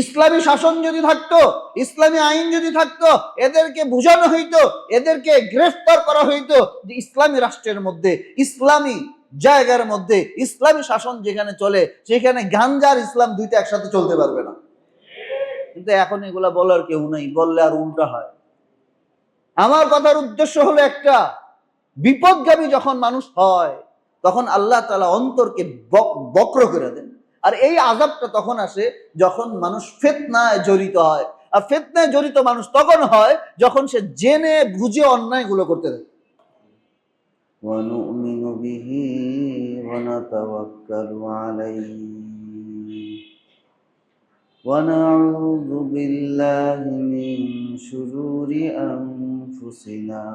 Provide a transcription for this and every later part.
ইসলামী শাসন যদি থাকতো, ইসলামী আইন যদি থাকতো, এদেরকে বুঝানো হইতো, এদেরকে গ্রেফতার করা হইতো যে ইসলামী রাষ্ট্রের মধ্যে, ইসলামী জায়গার মধ্যে ইসলামী শাসন যেখানে চলে সেখানে গাঞ্জার ইসলাম দুইটা একসাথে চলতে পারবে না। কিন্তু এখন এগুলা বলার কেউ নাই, বললে আর উল্টা হয়। আমার কথার উদ্দেশ্য হলো একটা, বিপদগামী যখন মানুষ হয় তখন আল্লাহ তাআলা অন্তরকে বক্র করে দেন। আর এই আযাবটা তখন আসে যখন মানুষ ফিতনায় জড়িত হয়। আর ফিতনায় জড়িত মানুষ তখন হয় যখন সে জেনে বুঝে অন্যায়গুলো করতে থাকে। ونؤمن به ونتوكل عليه ونعوذ بالله من شرور أنفسنا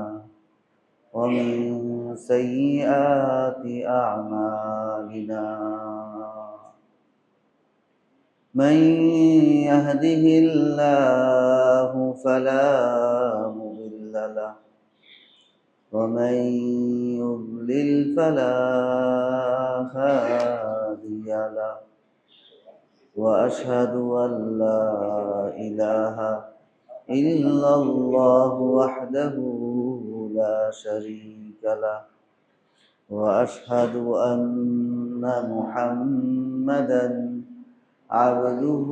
ومن سيئات أعمالنا من يهده الله فلا مضل له ومن يضلل فلا هادي له وأشهد أن لا إله إلا الله وحده لا شريك له وأشهد أن محمدا عبده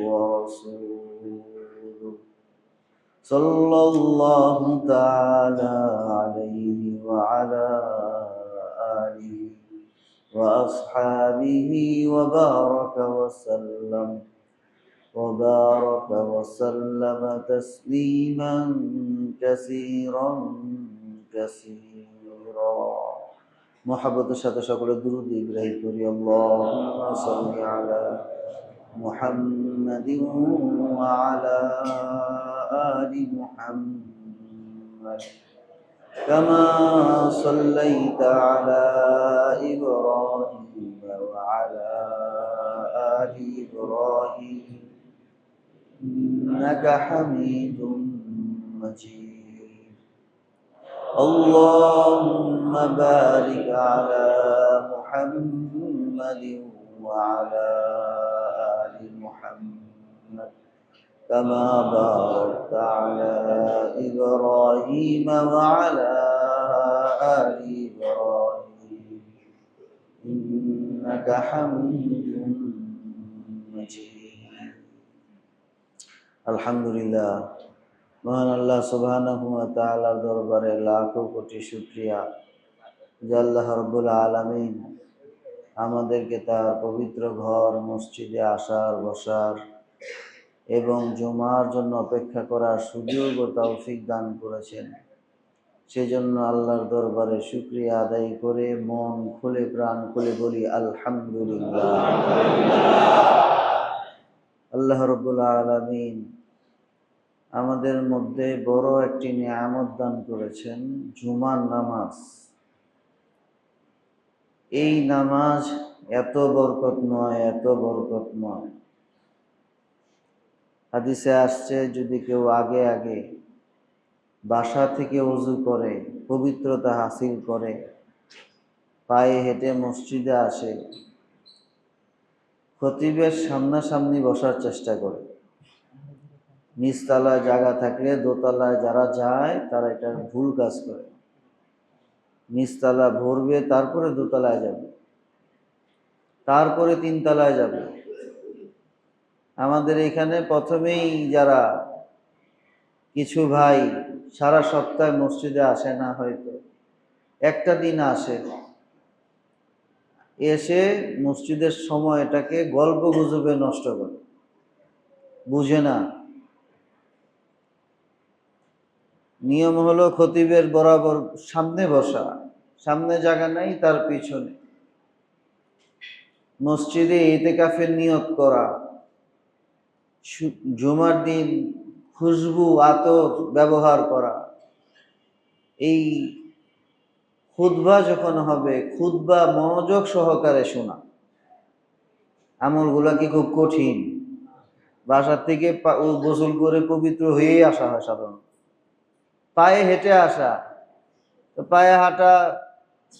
ورسوله صلى الله تعالى عليه وعلى آله وأصحابه وبارك وسلم تسليما كثيرا محبة সাথে সকলে দুরূদ ইব্রাহিম করি। আল্লাহুম্মা সাল্লি আলা মুহাম্মাদিন ওয়া আলা আলি মুহাম্মাদ كما صليت على إبراهيم وعلى آل إبراهيم إنك حميد مجيد اللهم بارك على محمد وعلى آل محمد كما باركت على إبراهيم وعلى آل إبراهيم إنك حميد مجيد الحمد لله মহান আল্লাহ সুবহানাহু ওয়া তাআলার দরবারে লাখো কোটি শুকরিয়া যে আল্লাহ রাব্বুল আলামিন আমাদেরকে তার পবিত্র ঘর মসজিদে আসার, বসার এবং জুমার জন্য অপেক্ষা করার সুযোগ ও তৌফিক দান করেছেন। সেজন্য আল্লাহর দরবারে শুকরিয়া আদায় করে মন খুলে প্রাণ খুলে বলি আলহামদুলিল্লাহ। আল্লাহ রাব্বুল আলামিন আমাদের মধ্যে বড় একটি নিয়ামত দান করেছেন, জুমার নামাজ। এই নামাজ এত বরকতময়, এত বরকতময়। হাদিসে আসছে যদি কেউ আগে আগে বাসা থেকে ওযু করে, পবিত্রতা হাসিল করে, পায়ে হেঁটে মসজিদে আসে, খতিবের সামনাসামনি বসার চেষ্টা করে, নিচতলায় জায়গা থাকলে দোতলায় যারা যায় তারা এটা ভুল কাজ করে। নিচতলা ভরবে, তারপরে দোতলায় যাবে, তারপরে তিনতলায় যাবে। আমাদের এখানে প্রথমেই যারা কিছু ভাই সারা সপ্তাহে মসজিদে আসে না, হয়তো একটা দিন আসে, এসে মসজিদের সময়টাকে গল্প গুজবে নষ্ট করে, বুঝে না। নিয়ম হলো খতিবের বরাবর সামনে বসা, সামনে জায়গা নাই, তার পিছনে। মসজিদে ইতিকাফের নিয়ত করা, জুমার দিন খুশবু আতর ব্যবহার করা। এই খুতবা যখন হবে, খুতবা মনোযোগ সহকারে শোনা। আমলগুলা কি খুব কঠিন? বাসার থেকে গোসল করে পবিত্র হয়েই আসা হয় সাধারণত। পায়ে হেঁটে আসা, তো পায়ে হাঁটা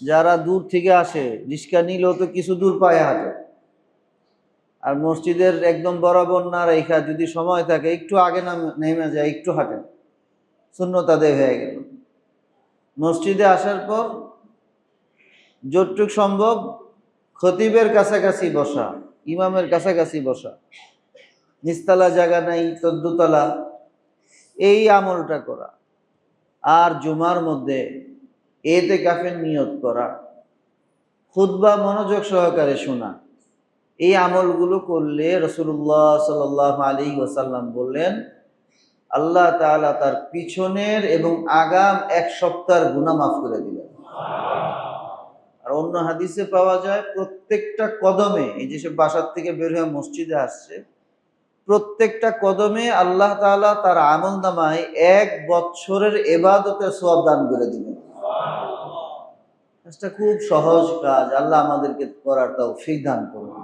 যারা দূর থেকে আসে, রিস্কা নিলেও তো কিছু দূর পায়ে হাঁটে। আর মসজিদের একদম বরাবর না রেখা যদি সময় থাকে একটু আগে নেমে যায়, একটু হাঁটেন, সুন্নত আদায় হয়ে গেল। মসজিদে আসার পর যতটুক সম্ভব খতিবের কাছাকাছি বসা, ইমামের কাছাকাছি বসা, নিচতলা জায়গা নাই, 14 তলা, এই আমলটা করা। আর জুমার মধ্যে ইতিকাফের নিয়ত করা, খুতবা মনোযোগ সহকারে শোনা, এই আমলগুলো করলে রাসূলুল্লাহ সাল্লাল্লাহু আলাইহি ওয়াসাল্লাম বললেন আল্লাহ তাআলা তার পিছনের এবং আগাম 1 সপ্তাহের গুনাহ মাফ করে দিলেন। আর অন্য হাদিসে পাওয়া যায় প্রত্যেকটা কদমে, এই যে সে বাসার থেকে বের হয়ে মসজিদে আসছে, প্রত্যেকটা কদমে আল্লাহ তাআলা তার আমলনামায় 1 বছরের ইবাদতের সওয়াব দান করে দিবেন। এটা খুব সহজ কাজ, আল্লাহ আমাদেরকে করার তৌফিক দান করুন।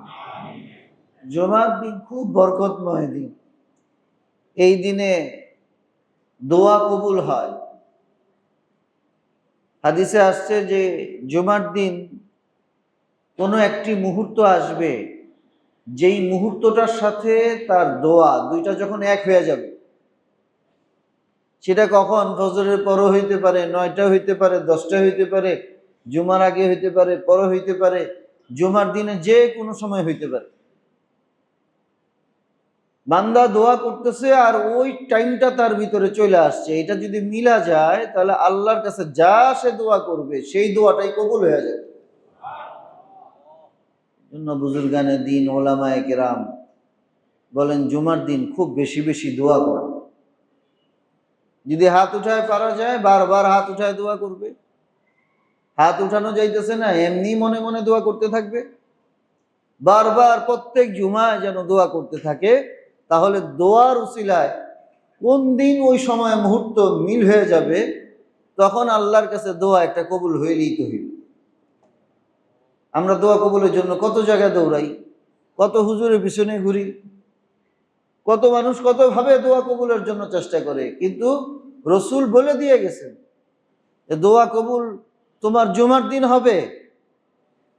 জুমার দিন খুব বরকতময় দিন, এই দিনে দোয়া কবুল হয়। হাদিসে আসছে যে জুমার দিন কোনো একটি মুহূর্ত আসবে, যেই মুহূর্তটার সাথে তার দোয়া দুইটা যখন এক হয়ে যাবে, সেটা কখন? ফজরের পরও হইতে পারে, 9টা হইতে পারে, 10টা হইতে পারে, জুমার আগে হইতে পারে, পরে হইতে পারে, জুমার দিনে যে কোনো সময় হইতে পারে। বান্দা দোয়া করতেছে আর ওই টাইমটা তার ভিতরে চলে আসছে, এটা যদি মিলা যায় তাহলে আল্লাহর কাছে যা সে দোয়া করবে সেই দোয়াটাই কবুল হয়ে যাবে। জন্য বুজুর্গানে দিন, ওলামায়ে কেরাম বলেন জুমার দিন খুব বেশি বেশি দোয়া করো। যদি হাত উঠায় পারা যায় বারবার হাত উঠায় দোয়া করবে। হাত উঠানো যাইতেছে না, এমনি মনে মনে দোয়া করতে থাকবে, বারবার প্রত্যেক জুমায় যেন দোয়া করতে থাকে। তাহলে দোয়ার উসিলায় কোন দিন ওই সময় মুহূর্ত মিল হয়ে যাবে, তখন আল্লাহর কাছে দোয়া একটা কবুল হইলেই তো হইল। আমরা দোয়া কবুলের জন্য কত জায়গায় দৌড়াই, কত হুজুরের পিছনে ঘুরি, কত মানুষ কতভাবে দোয়া কবুলের জন্য চেষ্টা করে, কিন্তু রসুল বলে দিয়ে গেছেন দোয়া কবুল তোমার জুমার দিন হবে।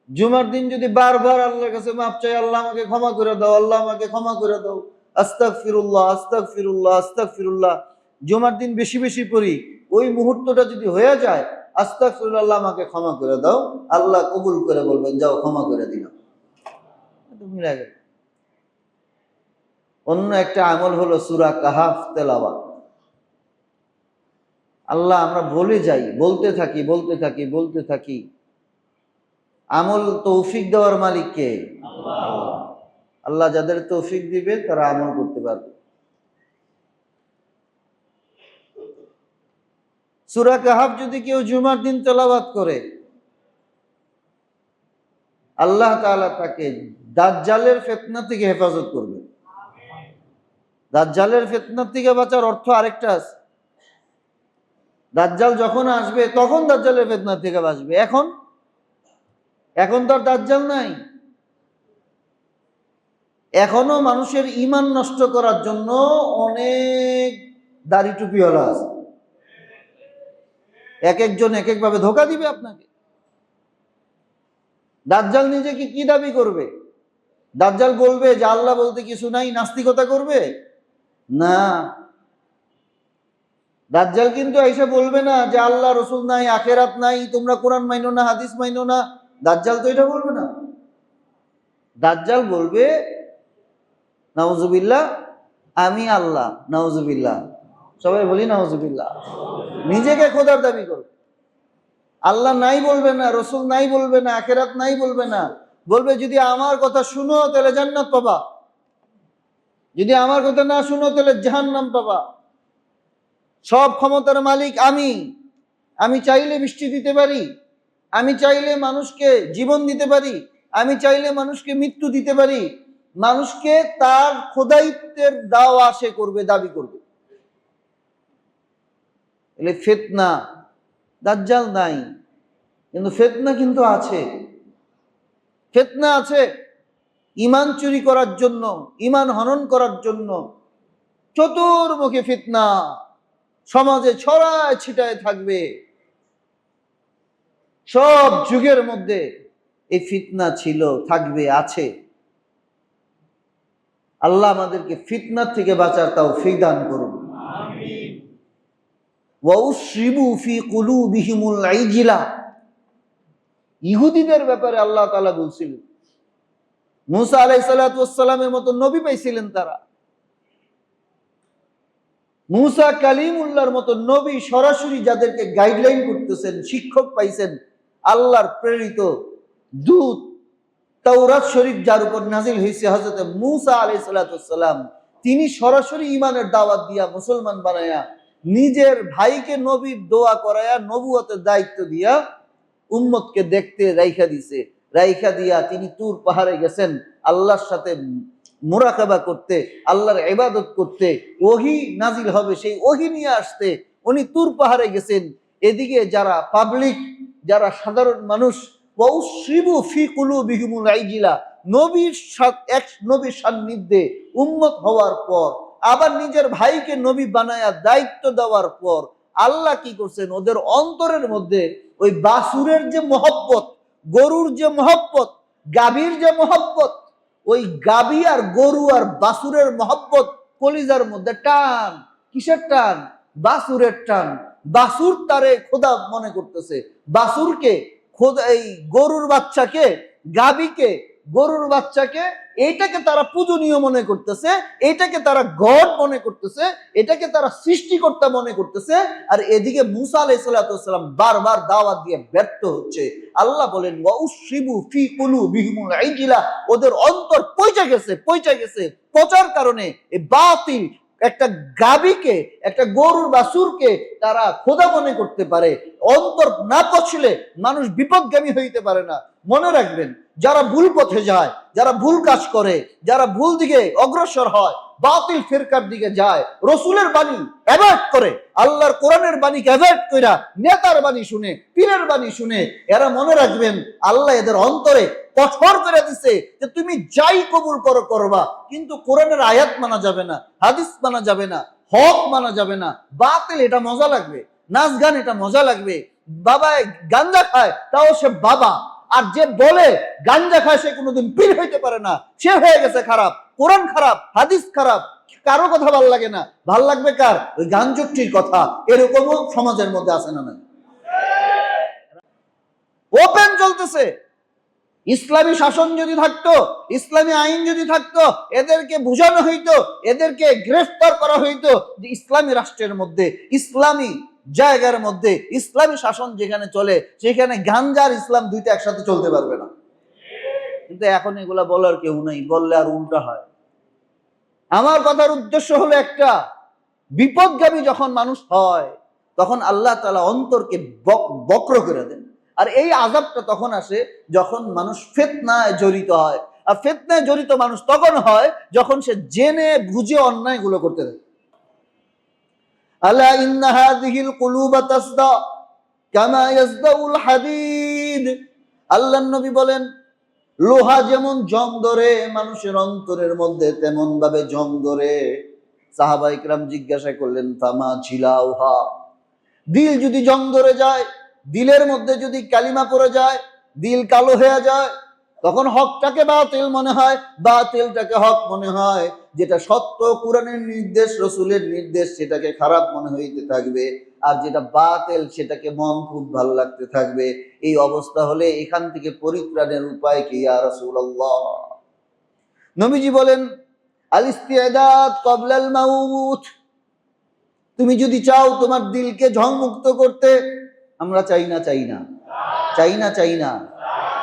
জুমার দিন যদি বারবার আল্লাহর কাছে মাপ চাই, আল্লাহ আমাকে ক্ষমা করে দাও, আল্লাহ আমাকে ক্ষমা করে দাও, আস্তাগফিরুল্লাহ আস্তাগফিরুল্লাহ আস্তাগফিরুল্লাহ, জুমার দিন বেশি বেশি পড়ি, ওই মুহূর্তটা যদি হয়ে যায় আস্তাগফিরুল্লাহ, আল্লাহ আমাকে ক্ষমা করে দাও, আল্লাহ কবুল করে বলবেন যাও ক্ষমা করে দিলাম। মিলে গেল। অন্য একটা আমল হলো সূরা কাহাফ তেলাওয়াত। আল্লাহ আমরা বলে যাই, বলতে থাকি, আমল তৌফিক দেওয়ার মালিক কে? আল্লাহ যাদের তৌফিক দিবে তারা আমল করতে পারবে। সূরা কাহাফ যদি কেউ জুমার দিন তেলাওয়াত করে, আল্লাহ তাআলা তাকে দাজ্জালের ফিতনা থেকে হেফাজত করবে। দাজ্জালের ফিতনা থেকে বাঁচার অর্থ আরেকটা আছে। দাজ্জাল যখন আসবে তখন দাজ্জালের ফিতনা থেকে বাঁচবে। এখন তো আর দাজ্জাল নাই। এখনো মানুষের ঈমান নষ্ট করার জন্য অনেক দাড়ি টুপিওয়ালা আছে, এক একজন এক একভাবে ধোঁকা দিবে আপনাকে। দাজ্জাল নিজেকে কি দাবি করবে? দাজ্জাল বলবে যে আল্লাহ বলতে কিছু নাই, নাস্তিকতা করবে না। দাজ্জাল কিন্তু এসে বলবে না যে আল্লাহ রসুল নাই, আখেরাত নাই, তোমরা কোরআন মাইনো না, হাদিস মাইনো না। দাজ্জাল তো এটা বলবে না। দাজ্জাল বলবে নাউজুবিল্লাহ আমি আল্লাহ, নাউজুবিল্লাহ, সবাই বলি নাউজুবিল্লাহ, নিজেকে খোদার দাবি করবে। আল্লাহ নাই বলবে না, রসুল নাই বলবে না, আখেরাত নাই বলবে না। বলবে যদি আমার কথা শুনো তাহলে জান্নাত পাবা, যদি আমার কথা না শুনো তাহলে জাহান্নাম পাবা। সব ক্ষমতার মালিক আমি চাইলে বৃষ্টি দিতে পারি, আমি চাইলে মানুষকে জীবন দিতে পারি, আমি চাইলে মানুষকে মৃত্যু দিতে পারি। মানুষকে তার খোদাইত্বের দাওয়া সে করবে, দাবি করবে। এলে ফিতনা, দাজ্জাল নাই কিন্তু ফিতনা কিন্তু আছে। ফিতনা আছে ঈমান চুরি করার জন্য, ঈমান হনন করার জন্য চতুর্মুখী ফিতনা সমাজে ছড়ায় ছিটায় থাকবে। সব যুগের মধ্যে এই ফিতনা ছিল, থাকবে, আছে। আল্লাহ আমাদেরকে ফিতনার থেকে বাঁচার তৌফিক দান করুন। ওয়া উশরিবু ফি কুলুবিহিমুল ইজলা, ইহুদিদের ব্যাপারে আল্লাহ তাআলা বলছিলেন, মুসা আলাইহিস সালাতু ওয়াস সালামের মতো নবী পাইছিলেন তারা, মুসা কালিমুল্লাহর মতো নবী সরাসরি যাদেরকে গাইডলাইন করতেছেন, শিক্ষক পাইছেন, আল্লাহর প্রেরিত দূত, তাওরাত শরীফ যার উপর নাজিল হয়েছে হযরত মুসা আলাইহিস সালাতু ওয়াস সালাম, তিনি সরাসরি ঈমানের দাওয়াত দিয়া মুসলমান বানায়া নিজের ভাইকে নবীর দোয়া করায়া নবুয়তের দায়িত্ব দিয়া উম্মতকে দেখতে রাইখা দিছে। রাইখা দিয়া তিনি তুর পাহাড়ে গেছেন আল্লাহর সাথে মুরাকাবা করতে, আল্লাহর ইবাদত করতে, ওহী নাজিল হবে সেই ওহী নিয়ে আসতে উনি তুর পাহাড়ে গেছেন। এদিকে যারা পাবলিক, যারা সাধারণ মানুষ, ওয়াউশরিবু ফি কুলুবিহিমুল ইজলা, নবীর সান্নিধ্যে উম্মত হওয়ার পর আবার নিজের ভাইকে নবী বানায়া দায়িত্ব দেওয়ার পর আল্লাহ কি করছেন, ওদের অন্তরের মধ্যে ওই বাসুরের যে মহব্বত, গরুর যে মহব্বত, গাভীর যে মহব্বত, ওই গাভী আর গরু আর বাসুরের মহব্বত কলিজার মধ্যে টান। কিসের টান? বাসুরের টান। বাসুর তারে খোদা মনে করতেছে, বাসুরকে খোদা, এই গরুর বাচ্চাকে, গাভীকে, গরুর বাচ্চাকে, এইটাকে তারা পূজনীয় মনে করতেছে, এইটাকে তারা গড মনে করতেছে, এটাকে তারা সৃষ্টিকর্তা মনে করতেছে। আর এদিকে মুসা আলাইহিস সালাতু ওয়াস সালাম বারবার দাওয়াত দিয়ে ব্যর্থ হচ্ছে। আল্লাহ বলেন ওয়া উশরিবু ফি কুলুবিহিমুল ইজলা, ওদের অন্তর পচে গেছে, পচার কারণে এই বাতিল একটা গাভীকে, একটা গরুর বাছুরকে তারা খোদা মনে করতে পারে। অন্তর না পচলে মানুষ বিপদগামী হইতে পারে না। মনে রাখবেন, যারা ভুল পথে যায়, যারা ভুল কাজ করে, যারা ভুল দিকে অগ্রসর হয়, বাতিল ফিরকার দিকে যায়, রসুলের বাণী অ্যাভয়েড করে, আল্লাহর কোরআনের বাণীকে অ্যাভয়েড কইরা নেতার বাণী শুনে, পীরের বাণী শুনে, এরা মনে রাখবেন আল্লাহ এদের অন্তরে কঠোর করে দিছে যে তুমি যাই কবুল করো করবা, কিন্তু কোরআনের আয়াত মানা যাবে না, হাদিস মানা যাবে না, হক মানা যাবে না। বাতিল এটা মজা লাগবে, নাচ গান এটা মজা লাগবে, বাবা গাঞ্জা খায় তাও সে বাবা, আর যে বলে গাঞ্জা খায় সে কোনোদিন পীর হইতে পারে না, সে হয়ে গেছে খারাপ। কোরআন খারাপ, হাদিস খারাপ, কারো কথা ভাল লাগে না, ভাল লাগবে কার? ওই গাঞ্জুটির কথা। এরকমও সমাজের মধ্যে আছে না? ওপেন চলতেছে। ইসলামী শাসন যদি থাকতো, ইসলামী আইন যদি থাকতো, এদেরকে বুঝানো হইতো, এদেরকে গ্রেফতার করা হইতো যে ইসলামী রাষ্ট্রের মধ্যে, ইসলামী জায়গার মধ্যে, ইসলামী শাসন যেখানে চলে সেখানে গাঞ্জার ইসলাম দুইটা একসাথে চলতে পারবে না। কিন্তু এখন এগুলা বলার কেউ নাই, বললে আর উল্টা হয়। আমার কথার উদ্দেশ্য হলো একটা, বিপদগামী যখন মানুষ হয় তখন আল্লাহ তাআলা অন্তরকে বক্র করে দেন। আর এই আযাবটা তখন আসে যখন মানুষ ফিতনায় জড়িত হয়। আর ফিতনায় জড়িত মানুষ তখন হয় যখন সে জেনে বুঝে অন্যায়গুলো করতে থাকে। আলা ইন্না হাযিহিল কুলুবা তাসদা কামা ইয়াসদাউল হাদীদ, আল্লাহর নবী বলেন লোহা যেমন জং ধরে মানুষের অন্তরের মধ্যে তেমন ভাবে জং ধরে। সাহাবা ইকরাম জিজ্ঞাসা করলেন ফামা ছিলাউহা, দিল যদি জং ধরে যায়, দিলের মধ্যে যদি কালিমা পড়ে যায়, দিল কালো হয়ে যায়, তখন হকটাকে বাতিল মনে হয়, বাতিলটাকে হক মনে হয়। যেটা সত্য কোরআনের নির্দেশ, রসুলের নির্দেশ, সেটাকে খারাপ মনে হইতে থাকবে। আর যেটা বাতিল সেটাকে মন খুব ভালো লাগতে থাকবে। এই অবস্থা হলে এখান থেকে পরিত্রাণের উপায় কি ইয়া রাসূলুল্লাহ? নবীজি বলেন আল ইস্তিদাদ ক্বাবলাল মাউত, তুমি যদি চাও তোমার দিলকে ঝংমুক্ত করতে, আমরা চাই না,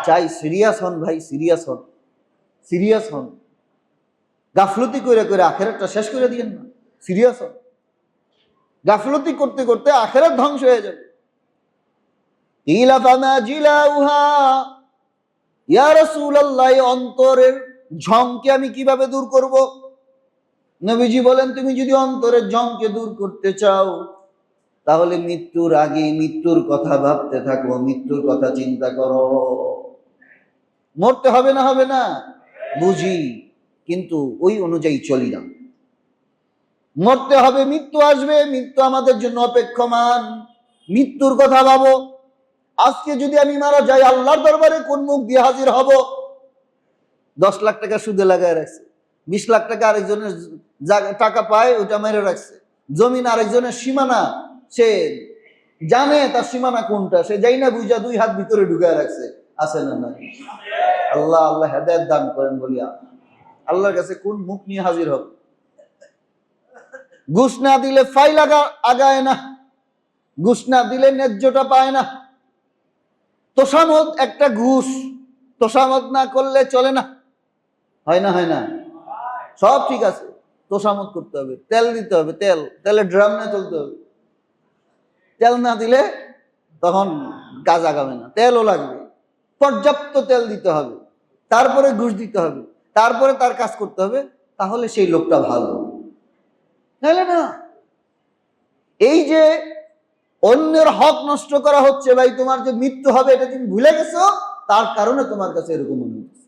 চাই সিরিয়াস হন ভাই, সিরিয়াস হন। গাফলতি করে করে আখিরাতটা শেষ করে দিয়েন না, সিরিয়াস হন। গাফলতি করতে করতে আখিরাত ধ্বংস হয়ে যাবে। ইলা ফামা জিলাউহা, ইয়া রাসূলুল্লাহ, অন্তরের ঝংকে আমি কিভাবে দূর করব? নবীজি বলেন তুমি যদি অন্তরের ঝংকে দূর করতে চাও তাহলে মৃত্যুর আগে মৃত্যুর কথা ভাবতে থাকো, মৃত্যুর কথা চিন্তা করো। মরতে হবে না বুঝি, কিন্তু ওই অনুযায়ী চলি না। মরতে হবে, মৃত্যু আসবে, মৃত্যু আমাদের জন্য অপেক্ষমান, মৃত্যুর কথা ভাবো। আজকে যদি আমি মারা যাই আল্লাহর দরবারে কোন মুখ দিয়ে হাজির হব? 10 লাখ টাকা সুদে লাগায় রাখছে, 20 লাখ টাকা আরেকজনের টাকা পায়, ওটা মেরে রাখছে। জমিন আরেকজনের সীমানা, সে জানে তার সীমানা কোনটা, সে যাই না বুঝা 2 হাত ভিতরে ঢুকায় রাখছে। আছে না না? আল্লাহ আল্লাহ হেদায়েত দান করেন বলিয়া আল্লাহর কাছে কোন মুখ নিয়ে হাজির হবে? ঘুষ না দিলে ফাইল আগায় না, ঘুষ না দিলে ন্যায্যটা পায় না। তোষামত একটা ঘুষ, তোষামত না করলে চলে না। হয় না? হয় না? সব ঠিক আছে, তোষামত করতে হবে, তেল দিতে হবে, তেলের ড্রাম নিয়ে চলতে হবে। তেল না দিলে তখন কাজ আগাবে না। তেলও লাগবে, পর্যাপ্ত তেল দিতে হবে, তারপরে ঘুষ দিতে হবে, তারপরে তার কাজ করতে হবে, তাহলে সেই লোকটা ভালো। তাহলে না, এই যে অন্যের হক নষ্ট করা হচ্ছে, ভাই তোমার যে মৃত্যু হবে এটা তুমি ভুলে গেছো, তার কারণে তোমার কাছে এরকম মনে হচ্ছে।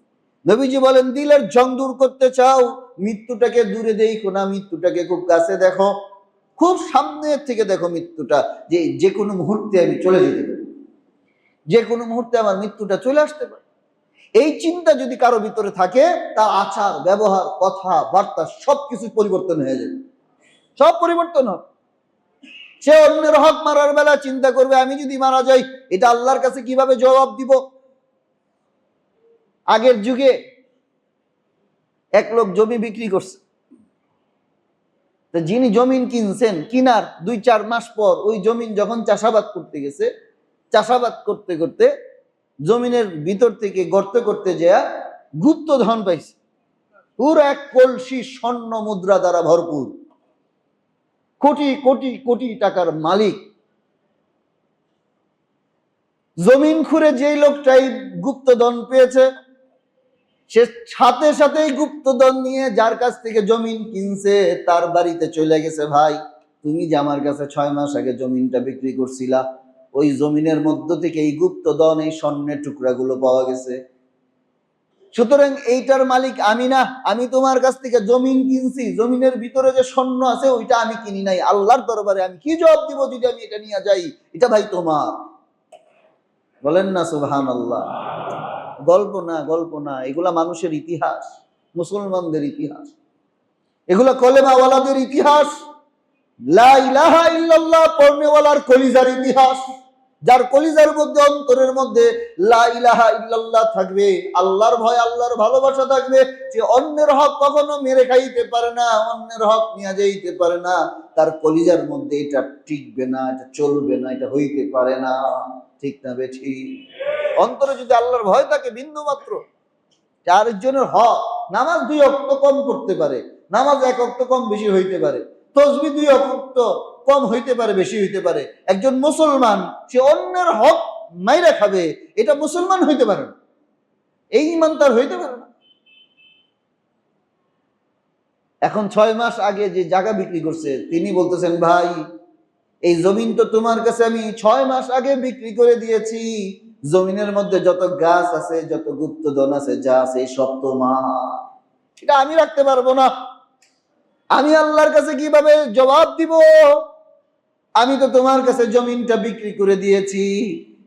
নবীজি বলেন, দিলের জং দূর করতে চাও, মৃত্যুটাকে দূরে দেখো না, মৃত্যুটাকে খুব কাছে দেখো, খুব সামনের থেকে দেখো মৃত্যুটা, যে কোনো মুহূর্তে আমি চলে যেতে পারি, যে কোনো মুহূর্তে আমার মৃত্যুটা চলে আসতে পারে। এই চিন্তা যদি কারো ভিতরে থাকে, তার আচার ব্যবহার কথা বার্তা সবকিছু পরিবর্তন হয়ে যাবে, সব পরিবর্তন হবে। সে অন্যের হক মারার বেলা চিন্তা করবে, আমি যদি মারা যাই এটা আল্লাহর কাছে কিভাবে জবাব দিব। আগের যুগে এক লোক জমি বিক্রি করছে, যিনি জমিন কিনছেন, কিনার 2-4 মাস পর ওই জমিন যখন চাষাবাদ করতে গেছে, চাষাবাদ করতে করতে জমিনের ভিতর থেকে গর্ত করতে যেয়া গুপ্ত ধন পাইছে, পুরো 1 কলসি স্বর্ণ মুদ্রা দ্বারা ভরপুর, কোটি কোটি কোটি টাকার মালিক। জমিন খুঁড়ে যেই লোকটাই গুপ্তধন পেয়েছে, সে সাথে সাথেই গুপ্তধন নিয়ে যার কাছ থেকে জমিন কিনছে তার বাড়িতে চলে গেছে। ভাই, তুমি যে আমার কাছে 6 মাস আগে জমিনটা বিক্রি করছিলা, ওই জমিনের মধ্য থেকে এই গুপ্তধন, এই স্বর্ণের টুকরাগুলো পাওয়া গেছে। সুতরাং এইটার মালিক আমি না, আমি তোমার কাছ থেকে জমিন কিনছি, জমিনের ভিতরে যে স্বর্ণ আছে ওইটা আমি কিনি নাই। আল্লাহর দরবারে আমি কি জবাব দিব যদি আমি এটা নিয়ে যাই? এটা ভাই তোমার। বলেন না সুবহানাল্লাহ। গল্প না, গল্প না, এগুলা মানুষের ইতিহাস, মুসলমানদের ইতিহাস, এগুলা কলেমাওয়ালাদের ইতিহাস, লা ইলাহা ইল্লাল্লাহ পড়নেওয়ালার কলিজার ইতিহাস। যার কলিজার মধ্যে, অন্তরের মধ্যে লা ইলাহা ইল্লাল্লাহ থাকবে, আল্লাহর ভয়, আল্লাহর ভালোবাসা থাকবে, যে অন্যের হক কখনো মেরে খাইতে পারে না, অন্যের হক নিয়ে যাইতে পারে না, তার কলিজার মধ্যে এটা টিকবে না, এটা চলবে না, এটা হইতে পারে না। ঠিক না বেঠি? অন্তরে যদি আল্লাহর ভয় থাকে বিন্দু মাত্র, আরেকজনের হক, নামাজ 2 ওয়াক্ত কম করতে পারে, নামাজ 1 ওয়াক্ত কম বেশি হইতে পারে, তাসবিহ 2 ওয়াক্ত কম হইতে পারে বেশি হইতে পারে, একজন মুসলমান সে অন্যের হক মাইরা খাবে, এটা মুসলমান হইতে পারে না, এই ঈমান তার হইতে পারে না। এখন 6 মাস আগে যে জায়গা বিক্রি করছে, তিনি বলতেছেন, ভাই এই জমিন তো তোমার কাছে আমি 6 মাস আগে বিক্রি করে দিয়েছি, জমিনের মধ্যে যত গাছ আছে, যত গুপ্তধন আছে, যা আছে সব তোমার, এটা আমি রাখতে পারবো না। আমি আল্লাহর কাছে কিভাবে জবাব দিব? আমি তো তোমার কাছে জমিনটা বিক্রি করে দিয়েছি,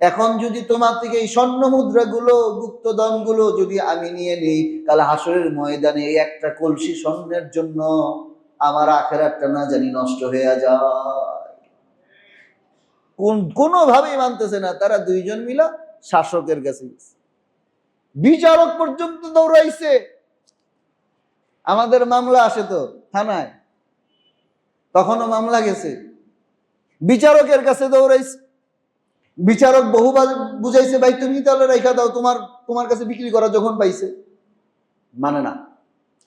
এখন যদি তোমার থেকে এই স্বর্ণ মুদ্রাগুলো, গুপ্তধন গুলো যদি আমি নিয়ে নিই, কাল হাসরের ময়দানে এই একটা কলসি স্বর্ণের জন্য আমার আখিরাতটা না জানি নষ্ট হয়ে যায়। কোনোভাবেই মানতেছে না। তারা 2 জন মিলা শাসকের কাছে গেছে, বিচারক পর্যন্ত দৌড়াইছে। আমাদের মামলা আসে তো থানায়, তখনও মামলা গেছে, বিচারকের কাছে দৌড়াইছে। বিচারক বহুবার বুঝাইছে, ভাই তুমি তাহলে রেখা দাও, তোমার কাছে বিক্রি করা যখন পাইছে। মানে না,